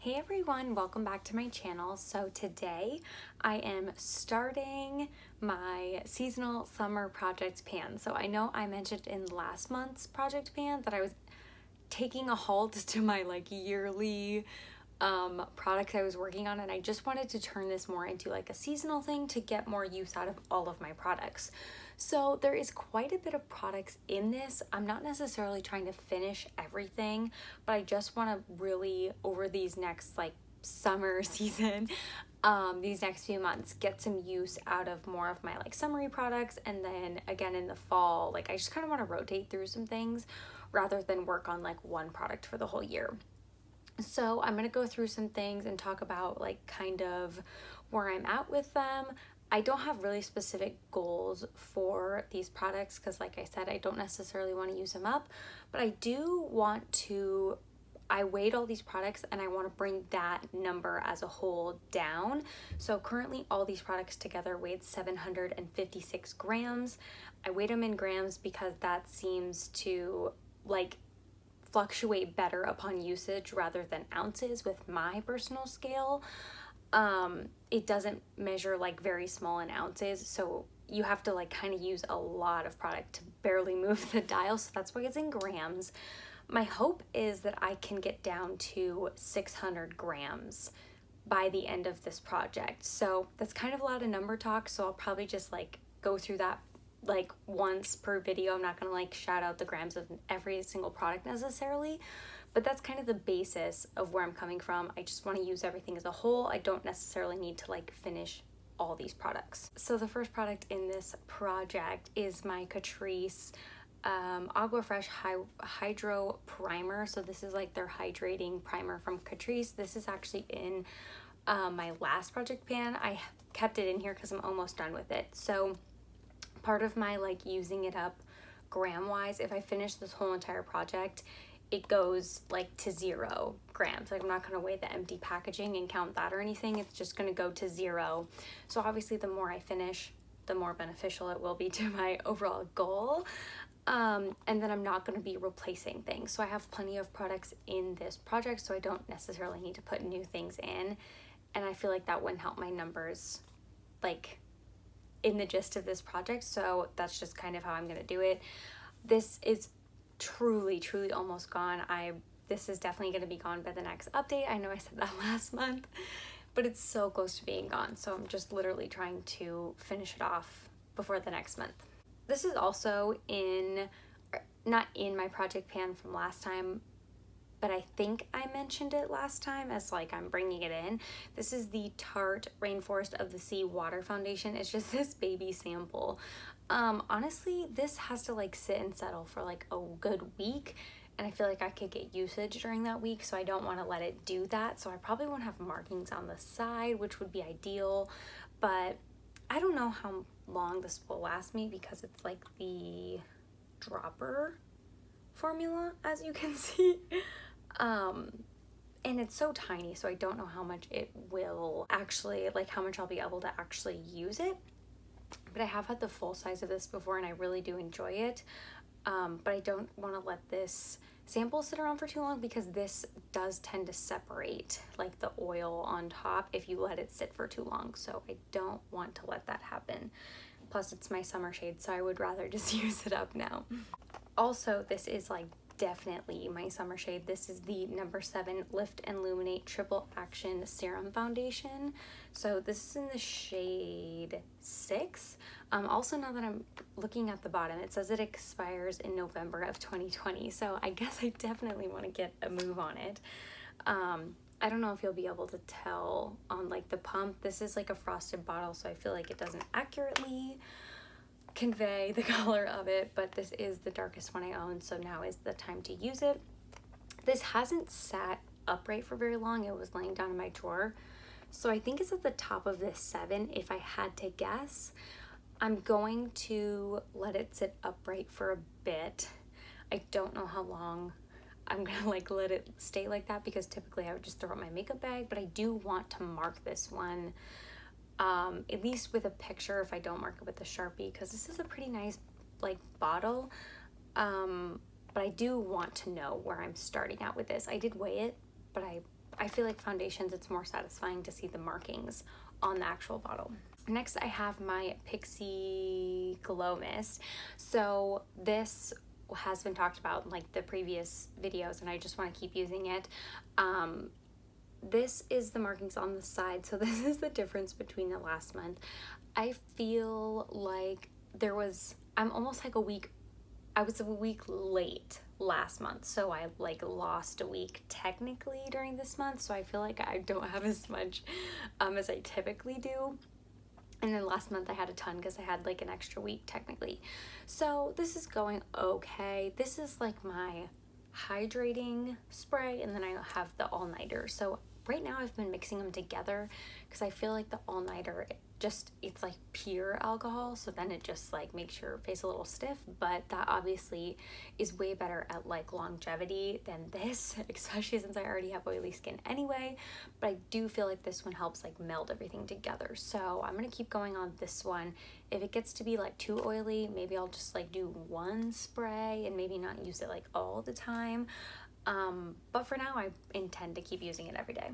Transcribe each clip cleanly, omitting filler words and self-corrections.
Hey everyone, welcome back to my channel. So today I am starting my seasonal summer project pan. So I know I mentioned in last month's project pan that I was taking a halt to my yearly products I was working on, and I just wanted to turn this more into like a seasonal thing to get more use out of all of my products. So there is quite a bit of products in this. I'm not necessarily trying to finish everything, but I just want to really, over these next summer season, these next few months, get some use out of more of my summery products, and then again in the fall, I just kind of want to rotate through some things rather than work on one product for the whole year. So I'm going to go through some things and talk about kind of where I'm at with them. I don't have really specific goals for these products because like I said, I don't necessarily want to use them up, but I do want to, I weighed all these products and I want to bring that number as a whole down. So currently all these products together weighed 756 grams. I weighed them in grams because that seems to fluctuate better upon usage rather than ounces with my personal scale. It doesn't measure very small in ounces, so you have to kind of use a lot of product to barely move the dial, so that's why it's in grams. My hope is that I can get down to 600 grams by the end of this project. So that's kind of a lot of number talk, so I'll probably just go through that once per video. I'm not gonna shout out the grams of every single product necessarily, but that's kind of the basis of where I'm coming from. I just want to use everything as a whole. I don't necessarily need to finish all these products. So the first product in this project is my Catrice Aqua Fresh Hydro Primer. So this is their hydrating primer from Catrice. This is actually in my last project pan. I kept it in here because I'm almost done with it. So part of my using it up gram wise, if I finish this whole entire project, it goes to 0 grams. I'm not going to weigh the empty packaging and count that or anything. It's just going to go to 0. So obviously the more I finish, the more beneficial it will be to my overall goal. And then I'm not going to be replacing things. So I have plenty of products in this project, so I don't necessarily need to put new things in. And I feel like that wouldn't help my numbers in the gist of this project, so that's just kind of how I'm gonna do it. This is truly almost gone. This is definitely gonna be gone by the next update. I know I said that last month, but it's so close to being gone, so I'm just literally trying to finish it off before the next month. This is also not in my project pan from last time, but I think I mentioned it last time as I'm bringing it in. This is the Tarte Rainforest of the Sea Water Foundation. It's just this baby sample. Honestly, this has to sit and settle for a good week, and I feel like I could get usage during that week, so I don't want to let it do that. So I probably won't have markings on the side, which would be ideal, but I don't know how long this will last me because it's the dropper formula, as you can see. And it's so tiny, so I don't know how much it will actually, how much I'll be able to actually use it. But I have had the full size of this before and I really do enjoy it. But I don't want to let this sample sit around for too long because this does tend to separate the oil on top if you let it sit for too long. So I don't want to let that happen. Plus it's my summer shade, so I would rather just use it up now. Also, this is definitely my summer shade. This is the number 7 Lift and Illuminate Triple Action Serum Foundation. So this is in the shade 6. Also, now that I'm looking at the bottom, it says it expires in November of 2020. So I guess I definitely want to get a move on it. I don't know if you'll be able to tell on the pump. This is a frosted bottle, so I feel like it doesn't accurately convey the color of it, but this is the darkest one I own, so now is the time to use it. This hasn't sat upright for very long. It was laying down in my drawer, so I think it's at the top of this 7 if I had to guess. I'm going to let it sit upright for a bit. I don't know how long I'm gonna let it stay like that because typically I would just throw it in my makeup bag, but I do want to mark this one at least with a picture if I don't mark it with a Sharpie, because this is a pretty nice bottle, but I do want to know where I'm starting out with this. I did weigh it, but I feel like foundations, it's more satisfying to see the markings on the actual bottle. Next, I have my Pixie Glow Mist. So this has been talked about in like the previous videos, and I just want to keep using it. This is the markings on the side, so this is the difference between the last month. I feel like I'm almost like I was a week late last month, so I like lost a week technically during this month, so I feel like I don't have as much as I typically do. And then last month I had a ton because I had like an extra week technically. So this is going okay. This is like my hydrating spray, and then I have the all-nighter. So right now I've been mixing them together because I feel like the all-nighter, it's like pure alcohol, so then it just like makes your face a little stiff, but that obviously is way better at like longevity than this, especially since I already have oily skin anyway. But I do feel like this one helps like meld everything together, so I'm gonna keep going on this one. If it gets to be like too oily, maybe I'll just like do one spray and maybe not use it like all the time, but for now I intend to keep using it every day.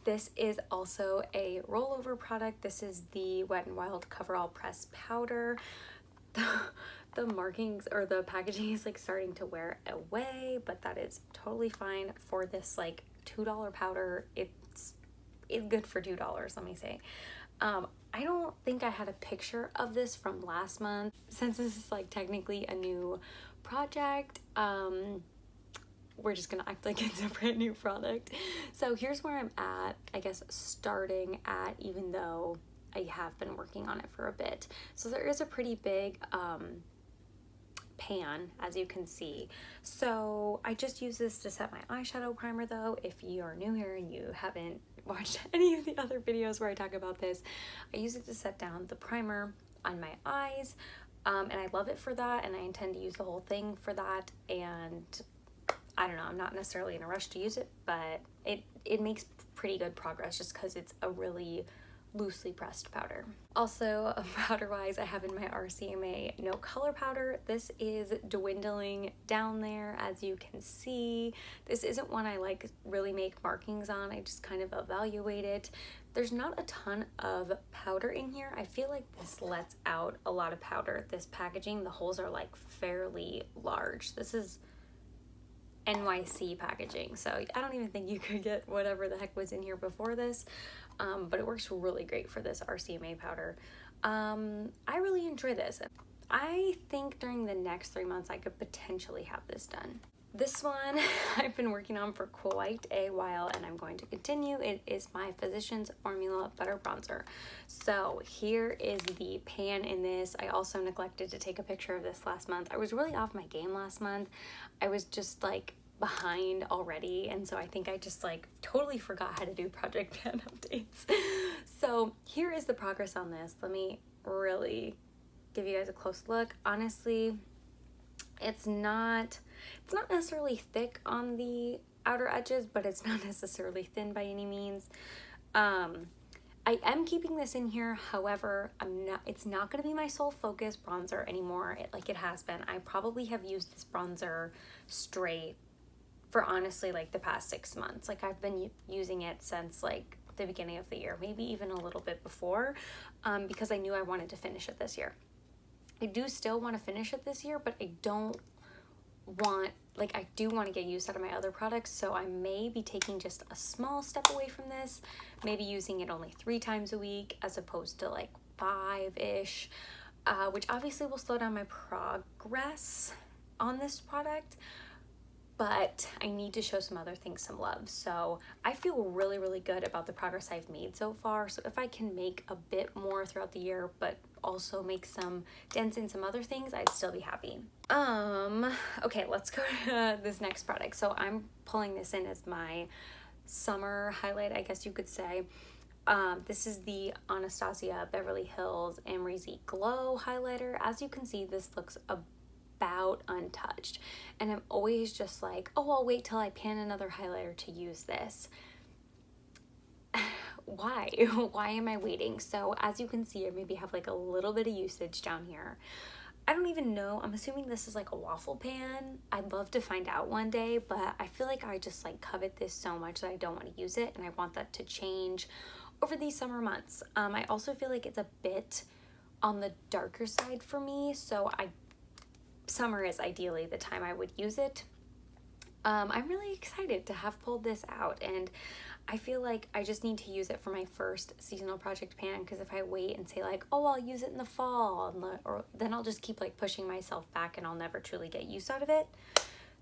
This is also a rollover product. This is the Wet n Wild Coverall Press Powder. The markings or the packaging is like starting to wear away, but that is totally fine for this like $2 powder. It's good for $2, let me say. I don't think I had a picture of this from last month, since this is like technically a new project. We're just gonna act like it's a brand new product. So here's where I'm at, I guess starting at, even though I have been working on it for a bit. So there is a pretty big pan, as you can see. So I just use this to set my eyeshadow primer though. If you are new here and you haven't watched any of the other videos where I talk about this, I use it to set down the primer on my eyes, and I love it for that, and I intend to use the whole thing for that. And I don't know, I'm not necessarily in a rush to use it, but it makes pretty good progress just because it's a really loosely pressed powder. Also, powder wise, I have in my RCMA No Color powder. This is dwindling down there, as you can see. This isn't one I like really make markings on. I just kind of evaluate it. There's not a ton of powder in here. I feel like this lets out a lot of powder. This packaging, the holes are like fairly large. This is NYC packaging, so I don't even think you could get whatever the heck was in here before this, but it works really great for this RCMA powder. I really enjoy this. I think during the next 3 months I could potentially have this done. This one I've been working on for quite a while, and I'm going to continue. It is my Physicians Formula Butter Bronzer. So here is the pan in this. I also neglected to take a picture of this last month. I was really off my game last month. I was just like behind already, and so I think I just like totally forgot how to do project pan updates. So here is the progress on this. Let me really give you guys a close look. Honestly, it's not necessarily thick on the outer edges, but it's not necessarily thin by any means. I am keeping this in here, however, it's not going to be my sole focus bronzer anymore like it has been. I probably have used this bronzer straight for honestly like the past 6 months. Like I've been using it since like the beginning of the year, maybe even a little bit before, because I knew I wanted to finish it this year. I do still want to finish it this year, but I don't want, like I do want to get use out of my other products, so I may be taking just a small step away from this, maybe using it only 3 times a week as opposed to like 5-ish, which obviously will slow down my progress on this product, but I need to show some other things some love. So I feel really, really good about the progress I've made so far. So if I can make a bit more throughout the year, but also make some dents in some other things, I'd still be happy. Okay, let's go to this next product. So I'm pulling this in as my summer highlight, I guess you could say. This is the Anastasia Beverly Hills Amrezy Glow highlighter. As you can see, this looks about untouched, and I'm always just like, oh, I'll wait till I pan another highlighter to use this. Why am I waiting? So as you can see, I maybe have like a little bit of usage down here. I don't even know. I'm assuming this is like a waffle pan. I'd love to find out one day, but I feel like I just like covet this so much that I don't want to use it, and I want that to change over these summer months. I also feel like it's a bit on the darker side for me, so summer is ideally the time I would use it. I'm really excited to have pulled this out, and I feel like I just need to use it for my first seasonal project pan, because if I wait and say like, oh, I'll use it in the fall, then I'll just keep like pushing myself back and I'll never truly get use out of it.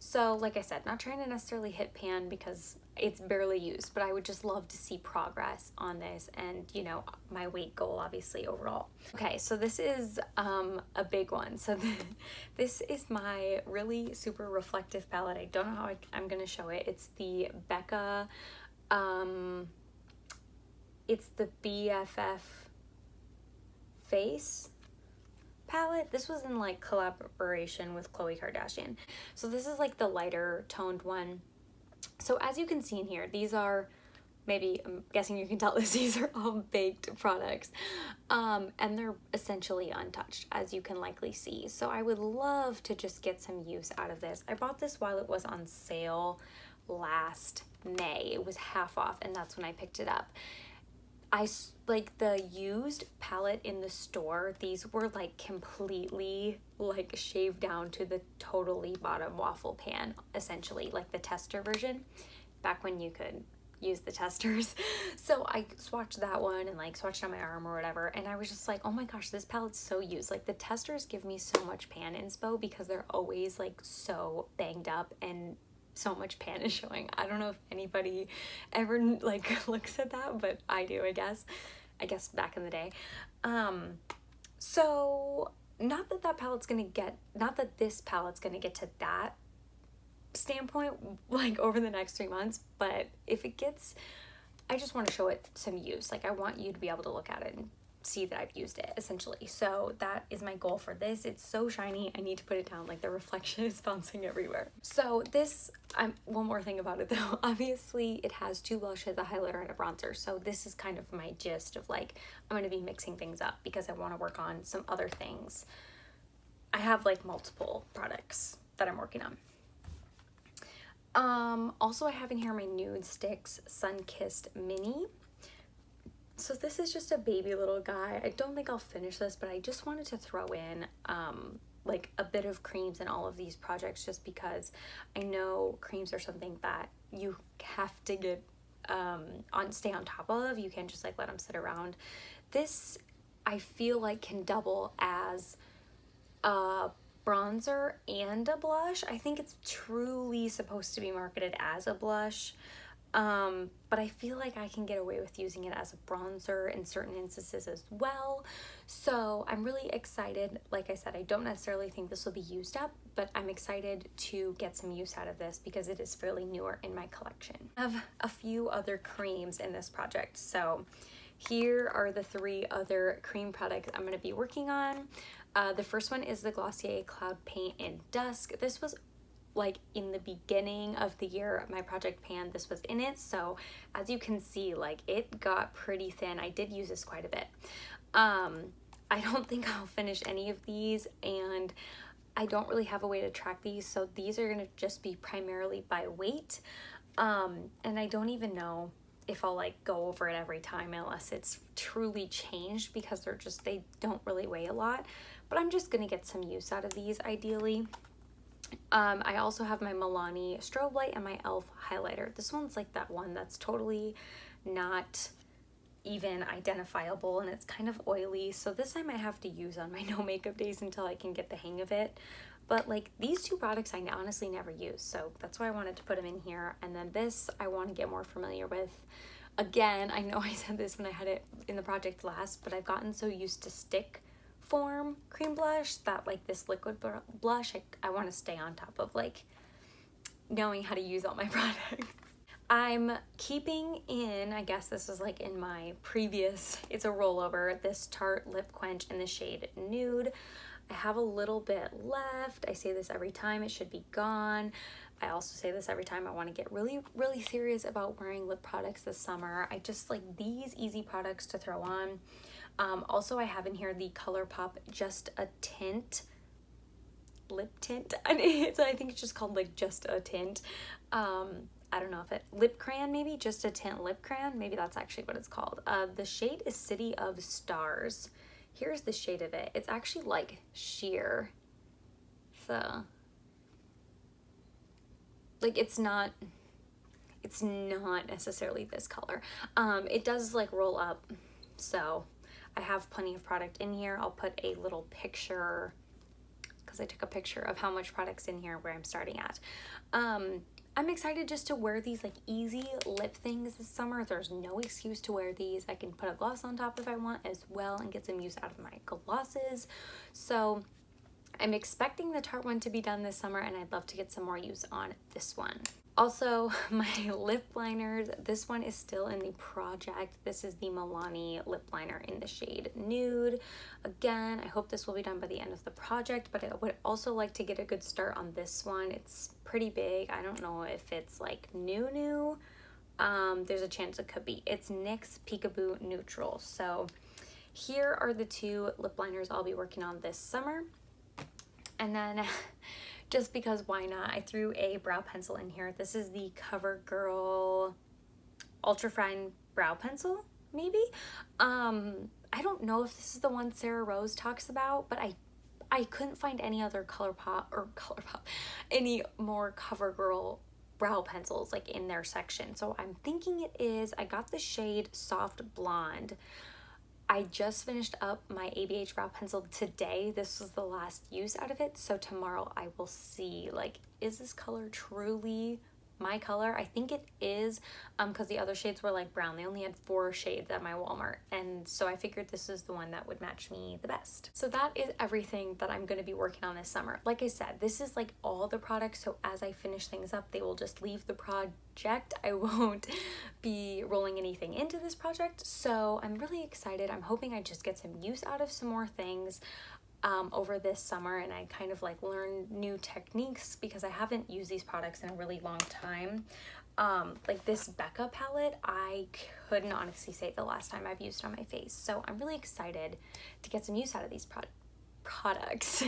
So like I said, not trying to necessarily hit pan because it's barely used, but I would just love to see progress on this and, you know, my weight goal obviously overall. Okay, so this is a big one. So this is my really super reflective palette. I don't know how I'm gonna show it. It's the Becca, it's the BFF Face palette. This was in like collaboration with Khloe Kardashian. So this is like the lighter toned one. So as you can see in here, these are, maybe, I'm guessing you can tell this, these are all baked products. And they're essentially untouched, as you can likely see. So I would love to just get some use out of this. I bought this while it was on sale last May. It was half off, and that's when I picked it up. I like the used palette in the store. These were like completely like shaved down to the totally bottom waffle pan, essentially, like the tester version, back when you could use the testers. So I swatched that one and like swatched on my arm or whatever, and I was just like, oh my gosh, this palette's so used. Like the testers give me so much pan inspo because they're always like so banged up and so much pan is showing. I don't know if anybody ever like looks at that, but I do, I guess back in the day. So not that this palette's gonna get to that standpoint like over the next 3 months, but if it gets, I just want to show it some use. Like I want you to be able to look at it and see that I've used it, essentially. So that is my goal for this. It's so shiny, I need to put it down. Like the reflection is bouncing everywhere. So this, one more thing about it though, obviously it has 2 blushes, a highlighter and a bronzer. So this is kind of my gist of like, I'm going to be mixing things up because I want to work on some other things. I have like multiple products that I'm working on. Also I have in here my Nude Sticks Sun-Kissed Mini. So this is just a baby little guy. I don't think I'll finish this, but I just wanted to throw in like a bit of creams in all of these projects, just because I know creams are something that you have to get stay on top of. You can't just like let them sit around. This I feel like can double as a bronzer and a blush. I think it's truly supposed to be marketed as a blush. But I feel like I can get away with using it as a bronzer in certain instances as well. So I'm really excited. Like I said, I don't necessarily think this will be used up, but I'm excited to get some use out of this because it is fairly newer in my collection. I have a few other creams in this project. So here are the 3 other cream products I'm going to be working on. The first one is the Glossier Cloud Paint in Dusk. This was like in the beginning of the year, my project pan, this was in it. So as you can see, like it got pretty thin. I did use this quite a bit. I don't think I'll finish any of these, and I don't really have a way to track these. So these are going to just be primarily by weight. And I don't even know if I'll like go over it every time unless it's truly changed, because they don't really weigh a lot. But I'm just going to get some use out of these ideally. I also have my Milani strobe light and my e.l.f. highlighter. This one's like that one that's totally not even identifiable, and it's kind of oily. So this I might have to use on my no makeup days until I can get the hang of it. But like these 2 products I honestly never use, so that's why I wanted to put them in here. And then this I want to get more familiar with. Again, I know I said this when I had it in the project last, but I've gotten so used to stick form cream blush that like this liquid blush, I want to stay on top of like knowing how to use all my products. I'm keeping in, I guess this was like in my previous, it's a rollover, this Tarte Lip Quench in the shade Nude. I have a little bit left. I say this every time, it should be gone. I also say this every time I want to get really, really serious about wearing lip products this summer. I just like these easy products to throw on. Also, I have in here the ColourPop Just a Tint lip tint. And I think it's just called like Just a Tint. I don't know if lip crayon, maybe Just a Tint lip crayon, maybe that's actually what it's called. The shade is City of Stars. Here's the shade of it. It's actually like sheer, so like it's not necessarily this color. It does like roll up, so I have plenty of product in here. I'll put a little picture, because I took a picture of how much product's in here, where I'm starting at. I'm excited just to wear these like easy lip things this summer. There's no excuse to wear these. I can put a gloss on top if I want as well and get some use out of my glosses. So I'm expecting the Tarte one to be done this summer, and I'd love to get some more use on this one. Also, my lip liners, this one is still in the project. This is the Milani lip liner in the shade Nude. Again, I hope this will be done by the end of the project, but I would also like to get a good start on this one. It's pretty big. I don't know if it's like new. There's a chance it could be. It's NYX Peekaboo Neutral. So here are the two lip liners I'll be working on this summer. And then just because why not, I threw a brow pencil in here. This is the CoverGirl Ultra Fine Brow Pencil, maybe? I don't know if this is the one Sarah Rose talks about, but I couldn't find any other any more CoverGirl brow pencils like in their section. So I'm thinking it is. I got the shade Soft Blonde. I just finished up my ABH brow pencil today. This was the last use out of it. So tomorrow I will see, like, is this color truly my color? I think it is, because the other shades were like brown. They only had 4 shades at my Walmart, and so I figured this is the one that would match me the best. So that is everything that I'm going to be working on this summer. Like I said, this is like all the products, so as I finish things up, they will just leave the project. I won't be rolling anything into this project, so I'm really excited. I'm hoping I just get some use out of some more things over this summer, and I kind of like learn new techniques, because I haven't used these products in a really long time. Like this Becca palette, I couldn't honestly say the last time I've used it on my face, so I'm really excited to get some use out of these products.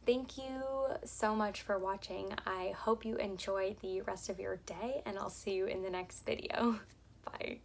Thank you so much for watching. I hope you enjoy the rest of your day, and I'll see you in the next video. Bye.